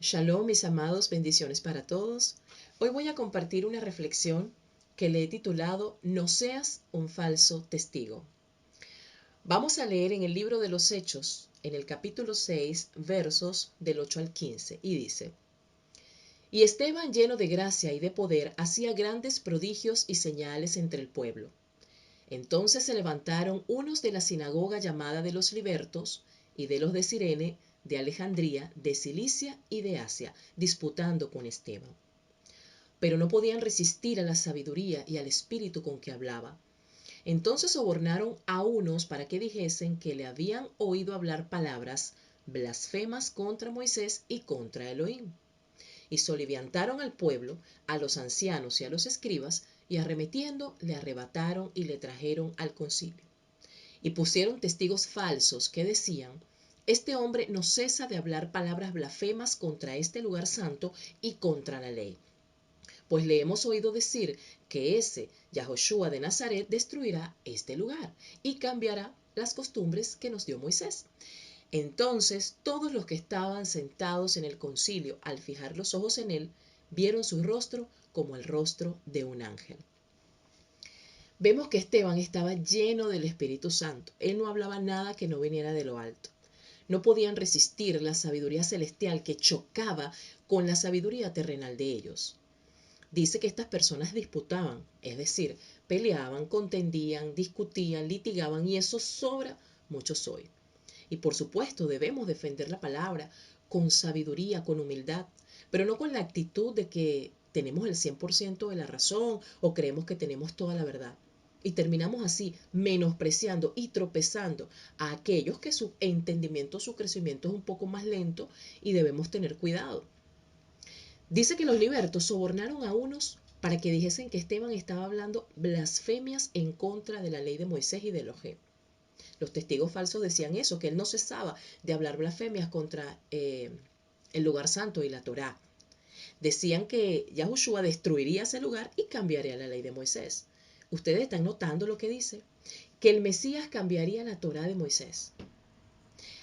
Shalom, mis amados, bendiciones para todos. Hoy voy a compartir una reflexión que le he titulado No seas un falso testigo. Vamos a leer en el libro de los Hechos, en el capítulo 6, versos del 8 al 15, y dice: Y Esteban, lleno de gracia y de poder, hacía grandes prodigios y señales entre el pueblo. Entonces se levantaron unos de la sinagoga llamada de los Libertos y de los de Cirene, de Alejandría, de Cilicia y de Asia, disputando con Esteban. Pero no podían resistir a la sabiduría y al espíritu con que hablaba. Entonces sobornaron a unos para que dijesen que le habían oído hablar palabras blasfemas contra Moisés y contra Elohim. Y soliviantaron al pueblo, a los ancianos y a los escribas, y arremetiendo le arrebataron y le trajeron al concilio. Y pusieron testigos falsos que decían: Este hombre no cesa de hablar palabras blasfemas contra este lugar santo y contra la ley. Pues le hemos oído decir que ese Yahoshua de Nazaret destruirá este lugar y cambiará las costumbres que nos dio Moisés. Entonces todos los que estaban sentados en el concilio, al fijar los ojos en él, vieron su rostro como el rostro de un ángel. Vemos que Esteban estaba lleno del Espíritu Santo. Él no hablaba nada que no viniera de lo alto. No podían resistir la sabiduría celestial que chocaba con la sabiduría terrenal de ellos. Dice que estas personas disputaban, es decir, peleaban, contendían, discutían, litigaban, y eso sobra muchos hoy. Y por supuesto debemos defender la palabra con sabiduría, con humildad, pero no con la actitud de que tenemos el 100% de la razón o creemos que tenemos toda la verdad. Y terminamos así menospreciando y tropezando a aquellos que su entendimiento, su crecimiento es un poco más lento y debemos tener cuidado. Dice que los libertos sobornaron a unos para que dijesen que Esteban estaba hablando blasfemias en contra de la ley de Moisés y de Elohim. Los testigos falsos decían eso, que él no cesaba de hablar blasfemias contra el lugar santo y la Torá. Decían que Yahushua destruiría ese lugar y cambiaría la ley de Moisés. Ustedes están notando lo que dice, que el Mesías cambiaría la Torá de Moisés.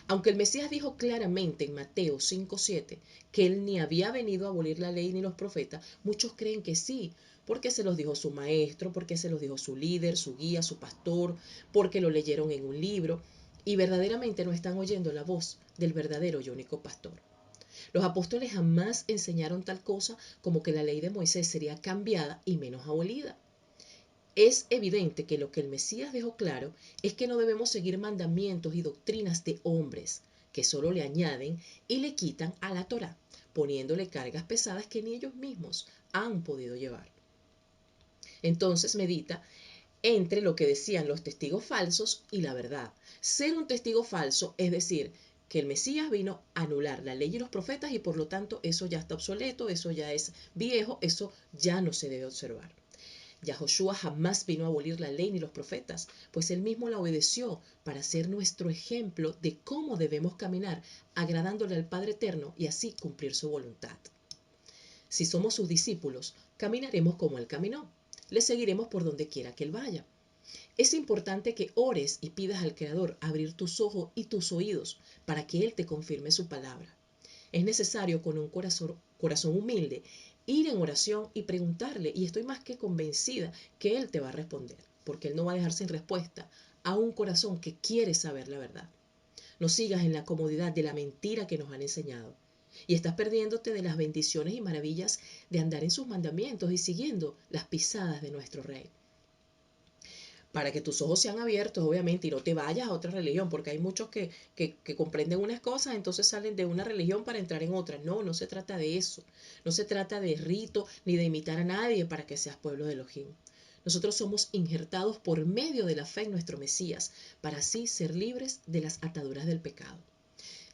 Aunque el Mesías dijo claramente en Mateo 5:7 que él ni había venido a abolir la ley ni los profetas, muchos creen que sí, porque se los dijo su maestro, porque se los dijo su líder, su guía, su pastor, porque lo leyeron en un libro, y verdaderamente no están oyendo la voz del verdadero y único pastor. Los apóstoles jamás enseñaron tal cosa como que la ley de Moisés sería cambiada y menos abolida. Es evidente que lo que el Mesías dejó claro es que no debemos seguir mandamientos y doctrinas de hombres que solo le añaden y le quitan a la Torá, poniéndole cargas pesadas que ni ellos mismos han podido llevar. Entonces medita entre lo que decían los testigos falsos y la verdad. Ser un testigo falso es decir, que el Mesías vino a anular la ley y los profetas y por lo tanto eso ya está obsoleto, eso ya es viejo, eso ya no se debe observar. Yahoshua jamás vino a abolir la ley ni los profetas, pues él mismo la obedeció para ser nuestro ejemplo de cómo debemos caminar, agradándole al Padre Eterno y así cumplir su voluntad. Si somos sus discípulos, caminaremos como él caminó. Le seguiremos por donde quiera que él vaya. Es importante que ores y pidas al Creador abrir tus ojos y tus oídos para que Él te confirme su palabra. Es necesario con un corazón humilde ir en oración y preguntarle, y estoy más que convencida que Él te va a responder, porque Él no va a dejar sin respuesta a un corazón que quiere saber la verdad. No sigas en la comodidad de la mentira que nos han enseñado. Y estás perdiéndote de las bendiciones y maravillas de andar en sus mandamientos y siguiendo las pisadas de nuestro Rey. Para que tus ojos sean abiertos, obviamente, y no te vayas a otra religión, porque hay muchos que comprenden unas cosas, entonces salen de una religión para entrar en otra. No, no se trata de eso. No se trata de rito ni de imitar a nadie para que seas pueblo de Elohim. Nosotros somos injertados por medio de la fe en nuestro Mesías, para así ser libres de las ataduras del pecado.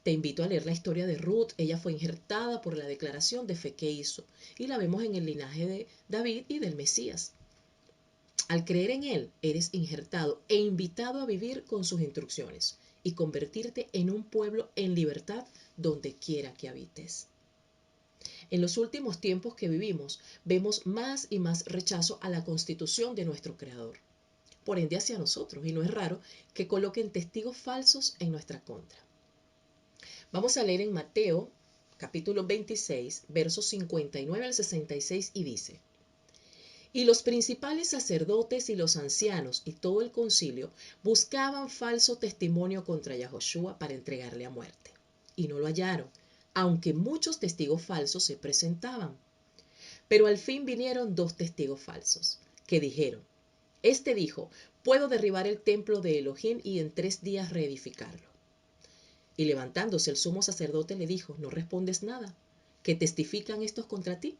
Te invito a leer la historia de Ruth. Ella fue injertada por la declaración de fe que hizo, y la vemos en el linaje de David y del Mesías. Al creer en Él, eres injertado e invitado a vivir con sus instrucciones y convertirte en un pueblo en libertad donde quiera que habites. En los últimos tiempos que vivimos, vemos más y más rechazo a la constitución de nuestro Creador, por ende hacia nosotros, y no es raro que coloquen testigos falsos en nuestra contra. Vamos a leer en Mateo capítulo 26, versos 59 al 66, y dice: Y los principales sacerdotes y los ancianos y todo el concilio buscaban falso testimonio contra Yahoshua para entregarle a muerte. Y no lo hallaron, aunque muchos testigos falsos se presentaban. Pero al fin vinieron 2 testigos falsos, que dijeron: Este dijo, puedo derribar el templo de Elohim y en 3 días reedificarlo. Y levantándose el sumo sacerdote le dijo: No respondes nada. ¿Qué testifican estos contra ti?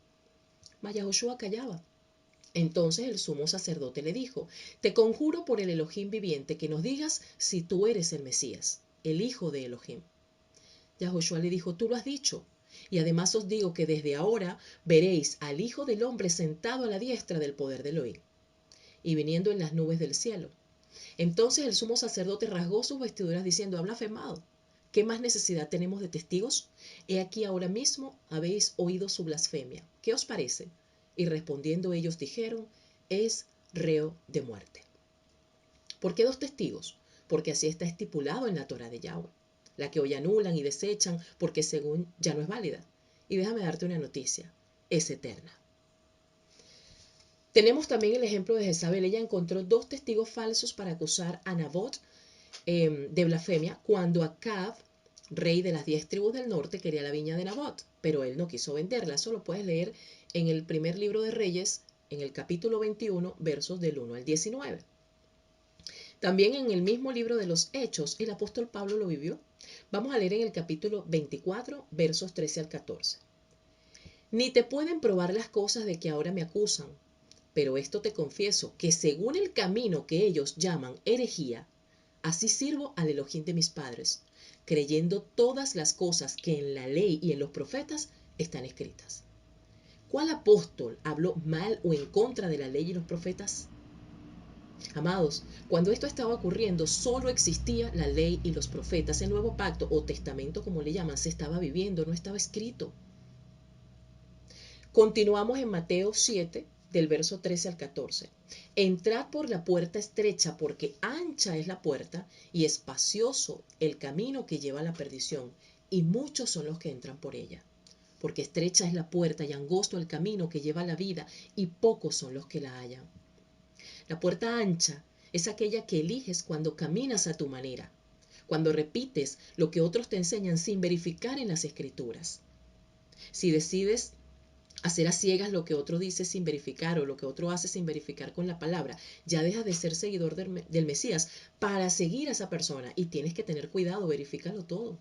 Mas Yahoshua callaba. Entonces el sumo sacerdote le dijo: Te conjuro por el Elohim viviente que nos digas si tú eres el Mesías, el hijo de Elohim. Yahoshua le dijo: Tú lo has dicho. Y además os digo que desde ahora veréis al Hijo del Hombre sentado a la diestra del poder de Elohim, y viniendo en las nubes del cielo. Entonces el sumo sacerdote rasgó sus vestiduras diciendo: Ha blasfemado. ¿Qué más necesidad tenemos de testigos? He aquí ahora mismo habéis oído su blasfemia. ¿Qué os parece? Y respondiendo ellos dijeron: Es reo de muerte. ¿Por qué 2 testigos? Porque así está estipulado en la Torá de Yahweh, la que hoy anulan y desechan porque según ya no es válida. Y déjame darte una noticia: es eterna. Tenemos también el ejemplo de Jezabel. Ella encontró 2 testigos falsos para acusar a Nabot de blasfemia cuando Acab, rey de las 10 tribus del norte, quería la viña de Nabot, pero él no quiso venderla. Eso lo puedes leer en el primer libro de Reyes, en el capítulo 21, versos del 1 al 19. También en el mismo libro de los Hechos, el apóstol Pablo lo vivió. Vamos a leer en el capítulo 24, versos 13 al 14. Ni te pueden probar las cosas de que ahora me acusan, pero esto te confieso, que según el camino que ellos llaman herejía, así sirvo al Elohim de mis padres, creyendo todas las cosas que en la ley y en los profetas están escritas. ¿Cuál apóstol habló mal o en contra de la ley y los profetas? Amados, cuando esto estaba ocurriendo, solo existía la ley y los profetas. El nuevo pacto o testamento, como le llaman, se estaba viviendo, no estaba escrito. Continuamos en Mateo 7, del verso 13 al 14. Entrad por la puerta estrecha, porque ancha es la puerta y espacioso el camino que lleva a la perdición, y muchos son los que entran por ella. Porque estrecha es la puerta y angosto el camino que lleva a la vida, y pocos son los que la hallan. La puerta ancha es aquella que eliges cuando caminas a tu manera, cuando repites lo que otros te enseñan sin verificar en las escrituras. Si decides hacer a ciegas lo que otro dice sin verificar o lo que otro hace sin verificar con la palabra, ya dejas de ser seguidor del Mesías para seguir a esa persona, y tienes que tener cuidado, verifícalo todo.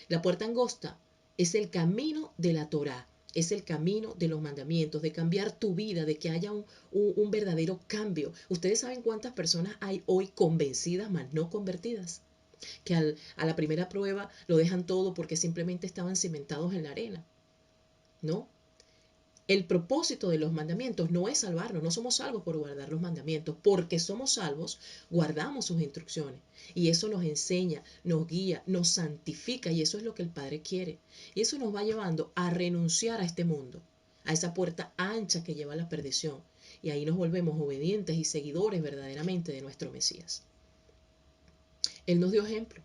La puerta angosta es el camino de la Torá, es el camino de los mandamientos, de cambiar tu vida, de que haya un verdadero cambio. ¿Ustedes saben cuántas personas hay hoy convencidas, mas no convertidas? Que a la primera prueba lo dejan todo porque simplemente estaban cimentados en la arena. ¿No? El propósito de los mandamientos no es salvarnos, no somos salvos por guardar los mandamientos, porque somos salvos, guardamos sus instrucciones, y eso nos enseña, nos guía, nos santifica, y eso es lo que el Padre quiere. Y eso nos va llevando a renunciar a este mundo, a esa puerta ancha que lleva a la perdición, y ahí nos volvemos obedientes y seguidores verdaderamente de nuestro Mesías. Él nos dio ejemplo.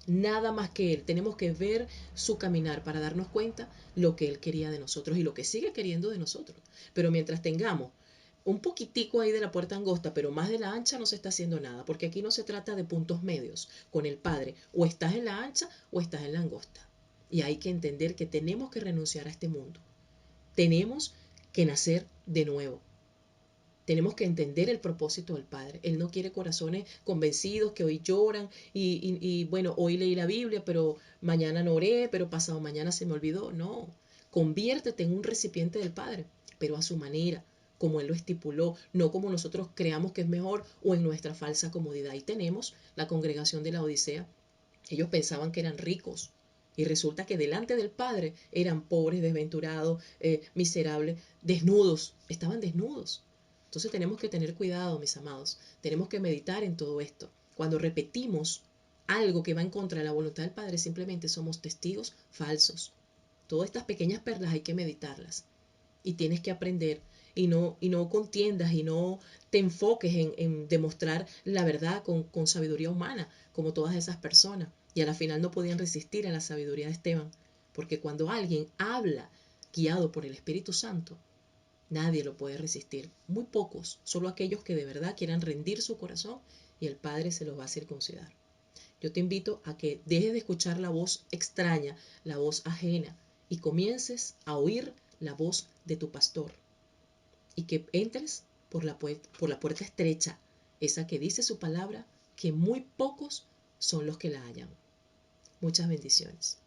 Nada más que Él. Tenemos que ver su caminar para darnos cuenta lo que Él quería de nosotros y lo que sigue queriendo de nosotros. Pero mientras tengamos un poquitico ahí de la puerta angosta, pero más de la ancha, no se está haciendo nada, porque aquí no se trata de puntos medios con el Padre. O estás en la ancha o estás en la angosta. Y hay que entender que tenemos que renunciar a este mundo. Tenemos que nacer de nuevo. Tenemos que entender el propósito del Padre. Él no quiere corazones convencidos que hoy lloran y bueno, hoy leí la Biblia, pero mañana no oré, pero pasado mañana se me olvidó. No, conviértete en un recipiente del Padre, pero a su manera, como Él lo estipuló, no como nosotros creamos que es mejor o en nuestra falsa comodidad. Y tenemos la congregación de la Odisea. Ellos pensaban que eran ricos. Y resulta que delante del Padre eran pobres, desventurados, miserables, desnudos. Estaban desnudos. Entonces tenemos que tener cuidado, mis amados. Tenemos que meditar en todo esto. Cuando repetimos algo que va en contra de la voluntad del Padre, simplemente somos testigos falsos. Todas estas pequeñas perlas hay que meditarlas. Y tienes que aprender y no contiendas y no te enfoques en demostrar la verdad con sabiduría humana, como todas esas personas. Y a la final no podían resistir a la sabiduría de Esteban, porque cuando alguien habla guiado por el Espíritu Santo, nadie lo puede resistir. Muy pocos, solo aquellos que de verdad quieran rendir su corazón y el Padre se los va a circuncidar. Yo te invito a que dejes de escuchar la voz extraña, la voz ajena, y comiences a oír la voz de tu pastor. Y que entres por la puerta estrecha, esa que dice su palabra, que muy pocos son los que la hallan. Muchas bendiciones.